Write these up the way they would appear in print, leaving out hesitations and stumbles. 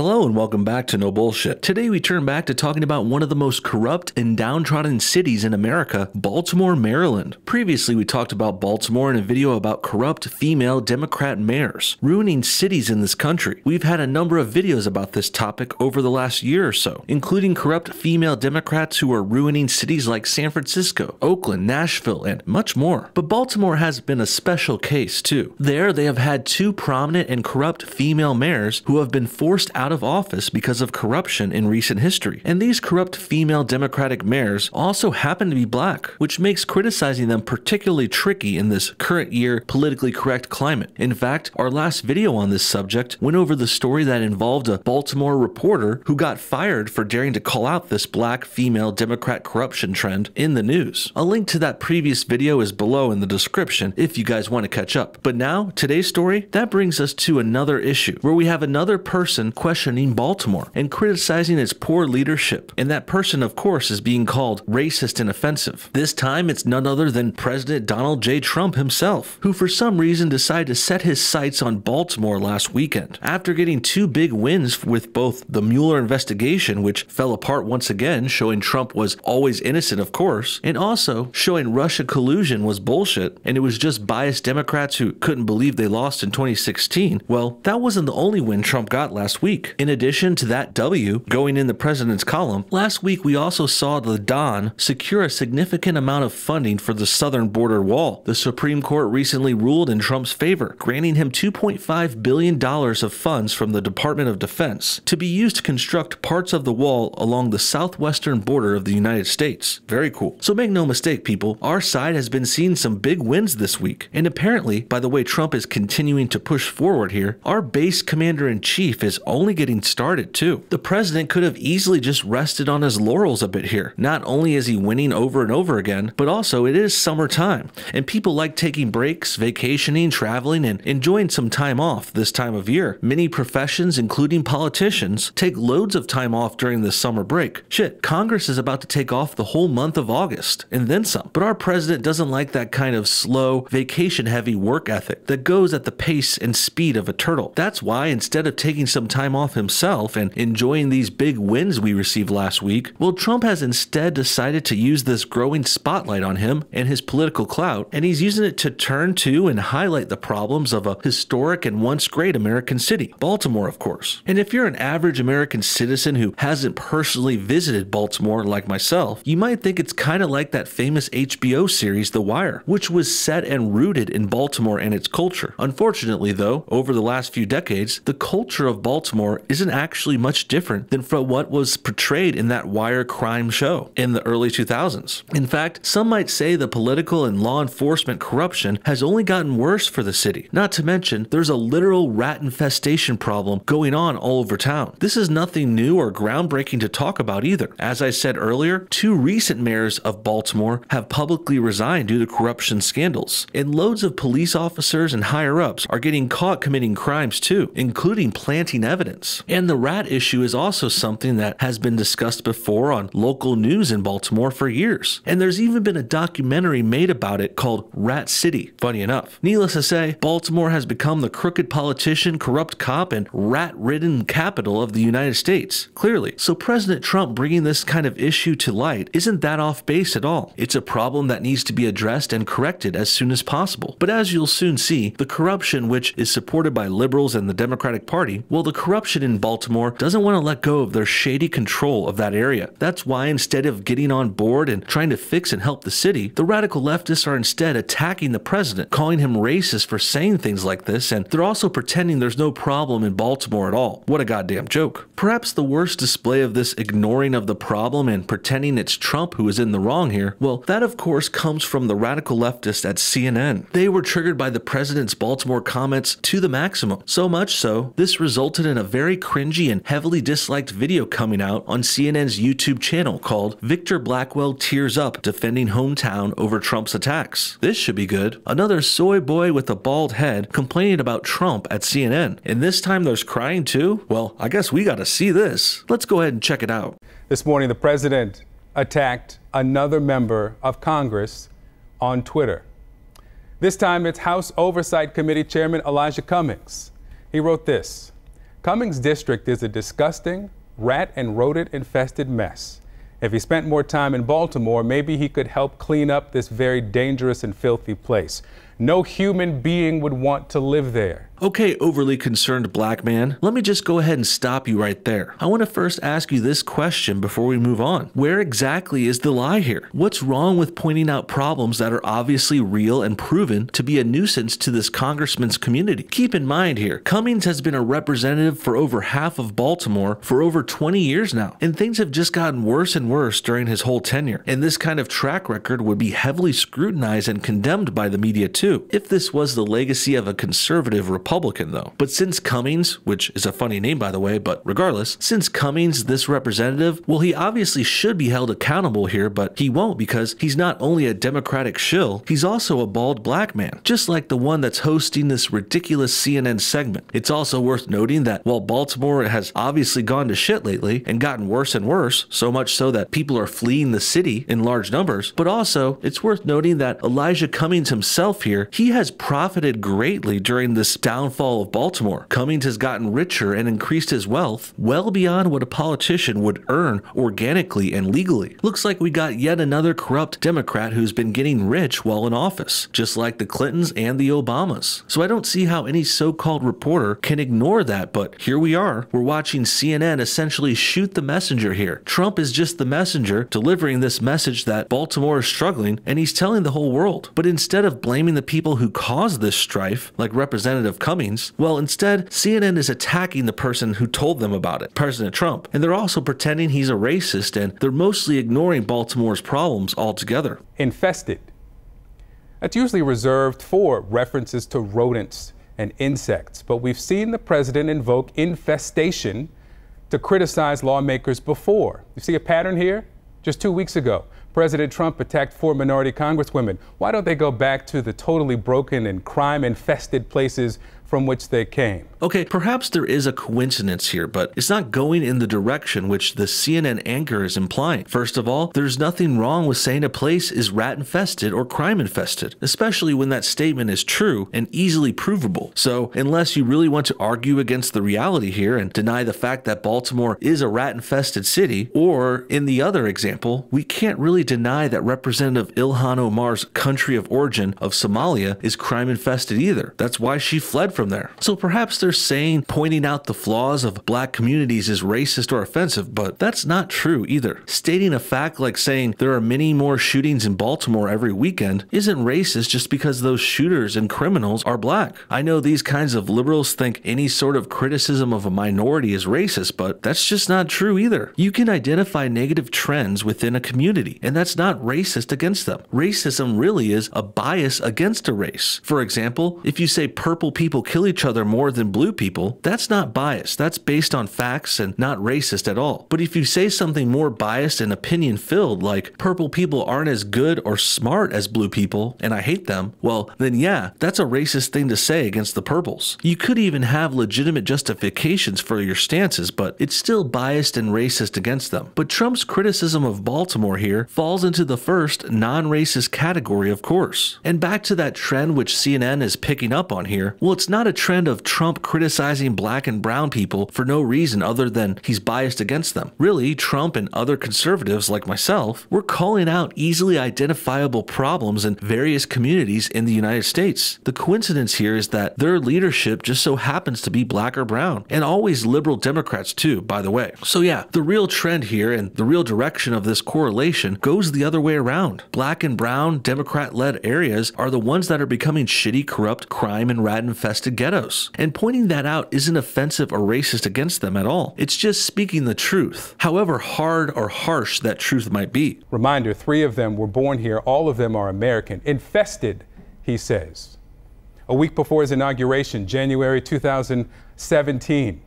Hello and welcome back to No Bullshit. Today we turn back to talking about one of the most corrupt and downtrodden cities in America, Baltimore, Maryland. Previously we talked about Baltimore in a video about corrupt female Democrat mayors ruining cities in this country. We've had a number of videos about this topic over the last year or so, including corrupt female Democrats who are ruining cities like San Francisco, Oakland, Nashville, and much more. But Baltimore has been a special case too. There they have had two prominent and corrupt female mayors who have been forced out of office because of corruption in recent history. And these corrupt female Democratic mayors also happen to be black, which makes criticizing them particularly tricky in this current year politically correct climate. In fact, our last video on this subject went over the story that involved a Baltimore reporter who got fired for daring to call out this black female Democrat corruption trend in the news. A link to that previous video is below in the description if you guys want to catch up. But now, today's story, that brings us to another issue where we have another person questioning Baltimore and criticizing its poor leadership. And that person, of course, is being called racist and offensive. This time, it's none other than President Donald J. Trump himself, who for some reason decided to set his sights on Baltimore last weekend. After getting two big wins with both the Mueller investigation, which fell apart once again, showing Trump was always innocent, of course, and also showing Russia collusion was bullshit, and it was just biased Democrats who couldn't believe they lost in 2016. Well, that wasn't the only win Trump got last week. In addition to that W going in the president's column, last week we also saw the Don secure a significant amount of funding for the southern border wall. The Supreme Court recently ruled in Trump's favor, granting him $2.5 billion of funds from the Department of Defense to be used to construct parts of the wall along the southwestern border of the United States. Very cool. So make no mistake, people, our side has been seeing some big wins this week. And apparently, by the way Trump is continuing to push forward here, our base commander-in-chief is only getting started too. The president could have easily just rested on his laurels a bit here. Not only is he winning over and over again, but also it is summertime, and people like taking breaks, vacationing, traveling, and enjoying some time off this time of year. Many professions, including politicians, take loads of time off during this summer break. Shit, Congress is about to take off the whole month of August, and then some. But our president doesn't like that kind of slow, vacation-heavy work ethic that goes at the pace and speed of a turtle. That's why, instead of taking some time off himself and enjoying these big wins we received last week, well, Trump has instead decided to use this growing spotlight on him and his political clout, and he's using it to turn to and highlight the problems of a historic and once great American city, Baltimore, of course. And if you're an average American citizen who hasn't personally visited Baltimore like myself, you might think it's kind of like that famous HBO series The Wire, which was set and rooted in Baltimore and its culture. Unfortunately, though, over the last few decades, the culture of Baltimore isn't actually much different than from what was portrayed in that Wire crime show in the early 2000s. In fact, some might say the political and law enforcement corruption has only gotten worse for the city. Not to mention, there's a literal rat infestation problem going on all over town. This is nothing new or groundbreaking to talk about either. As I said earlier, two recent mayors of Baltimore have publicly resigned due to corruption scandals, and loads of police officers and higher-ups are getting caught committing crimes too, including planting evidence. And the rat issue is also something that has been discussed before on local news in Baltimore for years. And there's even been a documentary made about it called Rat City, funny enough. Needless to say, Baltimore has become the crooked politician, corrupt cop, and rat-ridden capital of the United States, clearly. So President Trump bringing this kind of issue to light isn't that off base at all. It's a problem that needs to be addressed and corrected as soon as possible. But as you'll soon see, the corruption, which is supported by liberals and the Democratic Party, well, the corruption in Baltimore doesn't want to let go of their shady control of that area. That's why instead of getting on board and trying to fix and help the city, the radical leftists are instead attacking the president, calling him racist for saying things like this, and they're also pretending there's no problem in Baltimore at all. What a goddamn joke. Perhaps the worst display of this ignoring of the problem and pretending it's Trump who is in the wrong here, well, that of course comes from the radical leftists at CNN. They were triggered by the president's Baltimore comments to the maximum. So much so, this resulted in a very cringy and heavily disliked video coming out on CNN's YouTube channel called Victor Blackwell Tears Up Defending Hometown Over Trump's Attacks. This should be good. Another soy boy with a bald head complaining about Trump at CNN. And this time there's crying too? Well, I guess we gotta see this. Let's go ahead and check it out. This morning, the president attacked another member of Congress on Twitter. This time, it's House Oversight Committee Chairman Elijah Cummings. He wrote this: Cummings' district is a disgusting, rat and rodent infested mess. If he spent more time in Baltimore, maybe he could help clean up this very dangerous and filthy place. No human being would want to live there. Okay, overly concerned black man, let me just go ahead and stop you right there. I want to first ask you this question before we move on. Where exactly is the lie here? What's wrong with pointing out problems that are obviously real and proven to be a nuisance to this congressman's community? Keep in mind here, Cummings has been a representative for over half of Baltimore for over 20 years now, and things have just gotten worse and worse during his whole tenure. And this kind of track record would be heavily scrutinized and condemned by the media too, if this was the legacy of a conservative Republican though. But since Cummings, which is a funny name by the way, but regardless, since Cummings, this representative, well, he obviously should be held accountable here, but he won't because he's not only a Democratic shill, he's also a bald black man, just like the one that's hosting this ridiculous CNN segment. It's also worth noting that while Baltimore has obviously gone to shit lately and gotten worse and worse, so much so that people are fleeing the city in large numbers, but also it's worth noting that Elijah Cummings himself here, he has profited greatly during this downfall of Baltimore. Cummings has gotten richer and increased his wealth well beyond what a politician would earn organically and legally. Looks like we got yet another corrupt Democrat who's been getting rich while in office, just like the Clintons and the Obamas. So I don't see how any so-called reporter can ignore that, but here we are. We're watching CNN essentially shoot the messenger here. Trump is just the messenger delivering this message that Baltimore is struggling, and he's telling the whole world. But instead of blaming the people who caused this strife, like Representative Cummings, well, instead, CNN is attacking the person who told them about it, President Trump. And they're also pretending he's a racist, and they're mostly ignoring Baltimore's problems altogether. Infested. That's usually reserved for references to rodents and insects, but we've seen the president invoke infestation to criticize lawmakers before. You see a pattern here? Just 2 weeks ago, President Trump attacked 4 minority congresswomen. Why don't they go back to the totally broken and crime-infested places from which they came? Okay, perhaps there is a coincidence here, but it's not going in the direction which the CNN anchor is implying. First of all, there's nothing wrong with saying a place is rat-infested or crime-infested, especially when that statement is true and easily provable. So, unless you really want to argue against the reality here and deny the fact that Baltimore is a rat-infested city, or in the other example, we can't really deny that Representative Ilhan Omar's country of origin of Somalia is crime-infested either. That's why she fled from there. So perhaps they're saying pointing out the flaws of black communities is racist or offensive, but that's not true either. Stating a fact like saying there are many more shootings in Baltimore every weekend isn't racist just because those shooters and criminals are black. I know these kinds of liberals think any sort of criticism of a minority is racist, but that's just not true either. You can identify negative trends within a community, and that's not racist against them. Racism really is a bias against a race. For example, if you say purple people kill each other more than blue people, that's not biased. That's based on facts and not racist at all. But if you say something more biased and opinion filled, like purple people aren't as good or smart as blue people and I hate them, well, then yeah, that's a racist thing to say against the purples. You could even have legitimate justifications for your stances, but it's still biased and racist against them. But Trump's criticism of Baltimore here falls into the first non-racist category, of course. And back to that trend which CNN is picking up on here, well, it's not a trend of Trump criticizing black and brown people for no reason other than he's biased against them. Really, Trump and other conservatives like myself, we're calling out easily identifiable problems in various communities in the United States. The coincidence here is that their leadership just so happens to be black or brown, and always liberal Democrats too, by the way. So yeah, the real trend here and the real direction of this correlation goes the other way around. Black and brown Democrat-led areas are the ones that are becoming shitty, corrupt, crime, and rat-infested ghettos. And pointing that out isn't offensive or racist against them at all. It's just speaking the truth, however hard or harsh that truth might be. Reminder, 3 of them were born here. All of them are American. Infested, he says. A week before his inauguration, January 2017,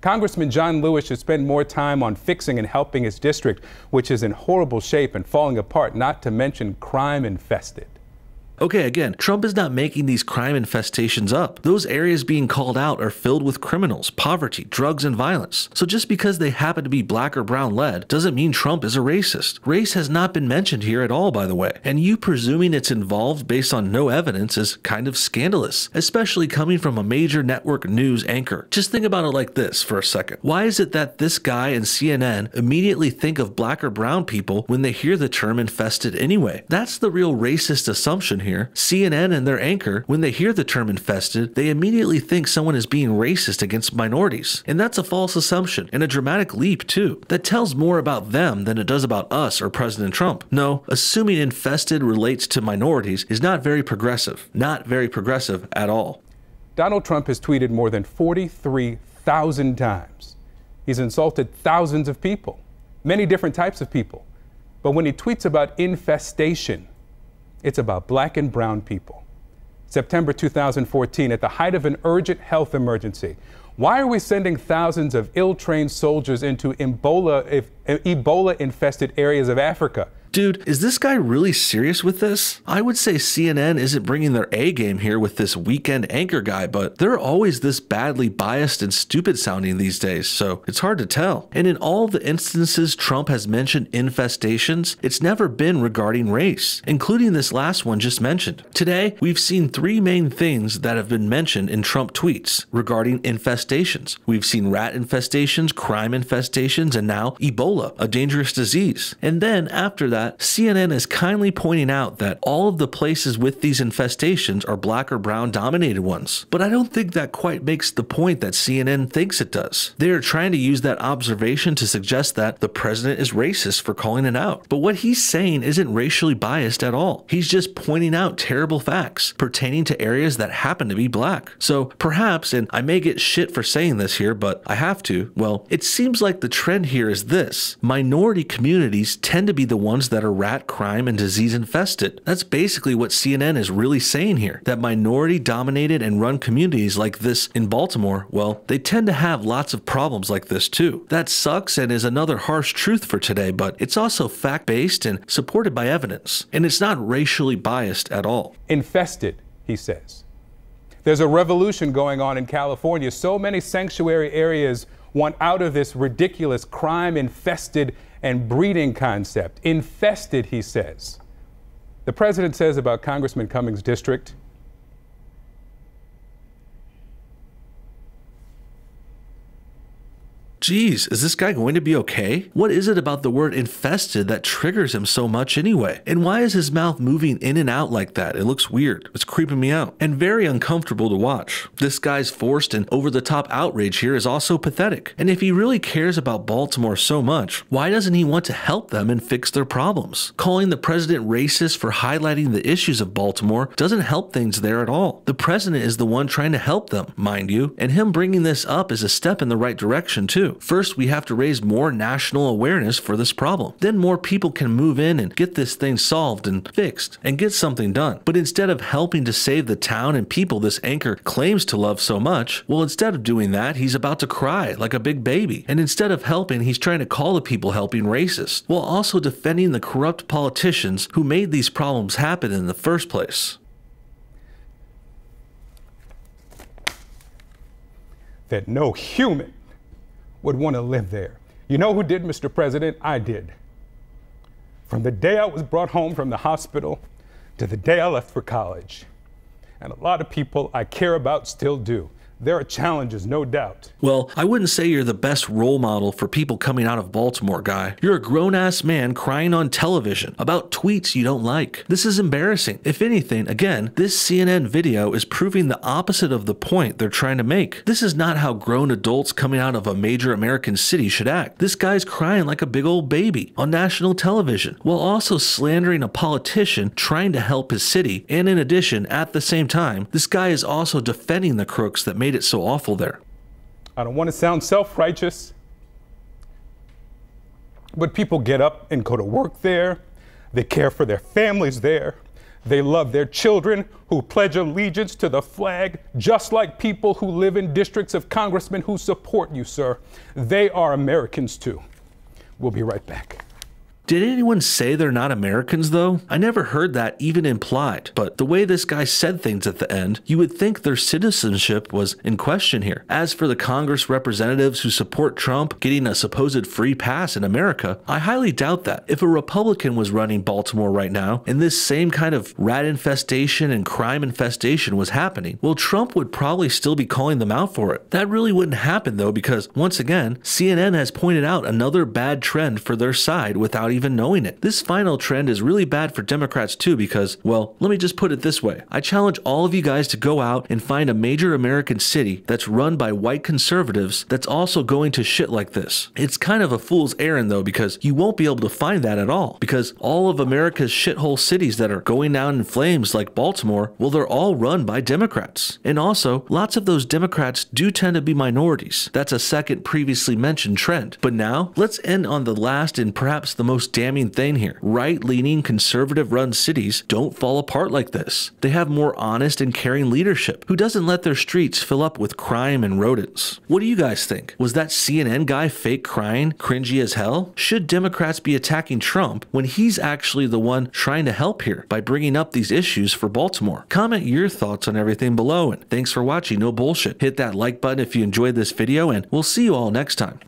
Congressman John Lewis should spend more time on fixing and helping his district, which is in horrible shape and falling apart, not to mention crime infested. Okay, again, Trump is not making these crime infestations up. Those areas being called out are filled with criminals, poverty, drugs, and violence. So just because they happen to be black or brown led doesn't mean Trump is a racist. Race has not been mentioned here at all, by the way. And you presuming it's involved based on no evidence is kind of scandalous, especially coming from a major network news anchor. Just think about it like this for a second. Why is it that this guy and CNN immediately think of black or brown people when they hear the term infested anyway? That's the real racist assumption here. CNN and their anchor, when they hear the term infested, they immediately think someone is being racist against minorities. And that's a false assumption, and a dramatic leap too. That tells more about them than it does about us or President Trump. No, assuming infested relates to minorities is not very progressive. Not very progressive at all. Donald Trump has tweeted more than 43,000 times. He's insulted thousands of people, many different types of people. But when he tweets about infestation, it's about black and brown people. September 2014, at the height of an urgent health emergency, why are we sending thousands of ill-trained soldiers into Ebola-infested areas of Africa? Dude, is this guy really serious with this? I would say CNN isn't bringing their A game here with this weekend anchor guy, but they're always this badly biased and stupid sounding these days, so it's hard to tell. And in all the instances Trump has mentioned infestations, it's never been regarding race, including this last one just mentioned. Today, we've seen three main things that have been mentioned in Trump tweets regarding infestations. We've seen rat infestations, crime infestations, and now Ebola, a dangerous disease. And then after that, CNN is kindly pointing out that all of the places with these infestations are black or brown dominated ones. But I don't think that quite makes the point that CNN thinks it does. They are trying to use that observation to suggest that the president is racist for calling it out. But what he's saying isn't racially biased at all. He's just pointing out terrible facts pertaining to areas that happen to be black. So perhaps, and I may get shit for saying this here, but I have to, well, it seems like the trend here is this. Minority communities tend to be the ones that are rat, crime, and disease infested. That's basically what CNN is really saying here, that minority dominated and run communities like this in Baltimore, well, they tend to have lots of problems like this too. That sucks and is another harsh truth for today, but it's also fact-based and supported by evidence, and it's not racially biased at all. Infested, he says. There's a revolution going on in California. So many sanctuary areas want out of this ridiculous crime-infested and breeding concept. Infested, he says. The president says about Congressman Cummings' district, Geez, is this guy going to be okay? What is it about the word infested that triggers him so much anyway? And why is his mouth moving in and out like that? It looks weird. It's creeping me out and very uncomfortable to watch. This guy's forced and over-the-top outrage here is also pathetic. And if he really cares about Baltimore so much, why doesn't he want to help them and fix their problems? Calling the president racist for highlighting the issues of Baltimore doesn't help things there at all. The president is the one trying to help them, mind you, and him bringing this up is a step in the right direction too. First, we have to raise more national awareness for this problem. Then more people can move in and get this thing solved and fixed and get something done. But instead of helping to save the town and people this anchor claims to love so much, well, instead of doing that, he's about to cry like a big baby. And instead of helping, he's trying to call the people helping racist, while also defending the corrupt politicians who made these problems happen in the first place. that no human would want to live there. You know who did, Mr. President? I did. From the day I was brought home from the hospital to the day I left for college. And a lot of people I care about still do. There are challenges, no doubt. Well, I wouldn't say you're the best role model for people coming out of Baltimore, guy. You're a grown-ass man crying on television about tweets you don't like. This is embarrassing. If anything, again, this CNN video is proving the opposite of the point they're trying to make. This is not how grown adults coming out of a major American city should act. This guy's crying like a big old baby on national television, while also slandering a politician trying to help his city. And in addition, at the same time, this guy is also defending the crooks that made it so awful there. I don't want to sound self-righteous, but people get up and go to work there. They care for their families there. They love their children who pledge allegiance to the flag, just like people who live in districts of congressmen who support you, sir. They are Americans too. We'll be right back. Did anyone say they're not Americans though? I never heard that even implied, but the way this guy said things at the end, you would think their citizenship was in question here. As for the Congress representatives who support Trump getting a supposed free pass in America, I highly doubt that. If a Republican was running Baltimore right now, and this same kind of rat infestation and crime infestation was happening, well, Trump would probably still be calling them out for it. That really wouldn't happen though, because once again, CNN has pointed out another bad trend for their side without even knowing it. This final trend is really bad for Democrats too because, well, let me just put it this way. I challenge all of you guys to go out and find a major American city that's run by white conservatives that's also going to shit like this. It's kind of a fool's errand though, because you won't be able to find that at all, because all of America's shithole cities that are going down in flames like Baltimore, well, they're all run by Democrats. And also, lots of those Democrats do tend to be minorities. That's a second previously mentioned trend. But now, let's end on the last and perhaps the most damning thing here. Right-leaning, conservative-run cities don't fall apart like this. They have more honest and caring leadership who doesn't let their streets fill up with crime and rodents. What do you guys think? Was that CNN guy fake crying, cringy as hell? Should Democrats be attacking Trump when he's actually the one trying to help here by bringing up these issues for Baltimore? Comment your thoughts on everything below, and thanks for watching No Bullshit. Hit that like button if you enjoyed this video, and we'll see you all next time.